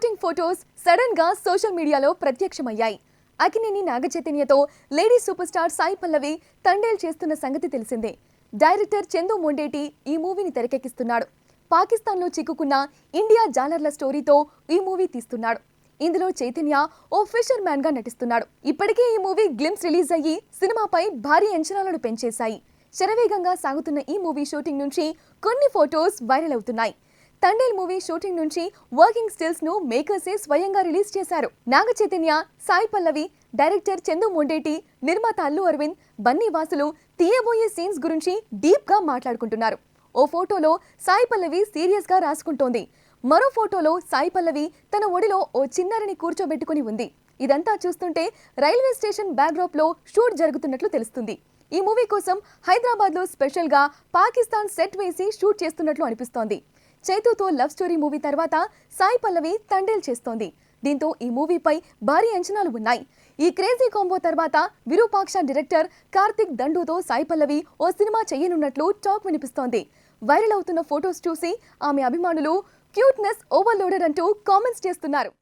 Shooting photos sudden గా social మీడియాలో ప్రత్యక్షమయ్యాయి. అక్కినేని నాగచైతన్యతో lady super star Sai Pallavi Thandel చేస్తున్న సంగతి తెలిసిందే. డైరెక్టర్ చందు మొండేటి ఈ మూవీని తెరకెక్కిస్తున్నాడు. పాకిస్తాన్లో చిక్కుకున్న ఇండియా జాలర్ల స్టోరీతో ఈ మూవీ తీస్తున్నాడు. ఇందులో చైతన్య ఓ ఫిషర్ మ్యాన్ గా నటిస్తున్నాడు. ఇప్పటికే ఈ మూవీ గ్లిమ్స్ రిలీజ్ అయ్యి సినిమాపై భారీ అంచనాలను పెంచేశాయి. శరవేగంగా సాగుతున్న ఈ మూవీ షూటింగ్ నుంచి కొన్ని ఫోటోస్ వైరల్ అవుతున్నాయి. తండేల్ మూవీ షూటింగ్ నుంచి వర్కింగ్ స్టిల్స్ ను మేకర్సే స్వయంగా రిలీజ్ చేశారు. నాగ చైతన్య, సాయి పల్లవి, డైరెక్టర్ చందు మొండేటి, నిర్మాత అల్లు అరవింద్, బన్నీ వాసులు తీయబోయే సీన్స్ గురించి డీప్ గా మాట్లాడుకుంటున్నారు. ఓ ఫోటోలో సాయి పల్లవి సీరియస్ గా రాసుకుంటోంది. మరో ఫోటోలో సాయి పల్లవి తన ఒడిలో ఓ చిన్నారిని కూర్చోబెట్టుకుని ఉంది. ఇదంతా చూస్తుంటే రైల్వే స్టేషన్ బ్యాక్డ్రాప్ లో షూట్ జరుగుతున్నట్లు తెలుస్తుంది. ఈ మూవీ కోసం హైదరాబాద్ లో స్పెషల్ గా పాకిస్తాన్ సెట్ వేసి షూట్ చేస్తున్నట్లు అనిపిస్తోంది. చైతుతో లవ్ స్టోరీ మూవీ తర్వాత సాయి పల్లవి తండేల్ చేస్తోంది. దీంతో ఈ మూవీపై భారీ అంచనాలు ఉన్నాయి. ఈ క్రేజీ కాంబో తర్వాత విరూపాక్ష డైరెక్టర్ కార్తిక్ దండుతో సాయి పల్లవి ఓ సినిమా చేయనున్నట్లు టాక్ వినిపిస్తోంది. వైరల్ అవుతున్న ఫోటోస్ చూసి ఆమె అభిమానులు క్యూట్నెస్ ఓవర్లోడెడ్ అంటూ కామెంట్స్ చేస్తున్నారు.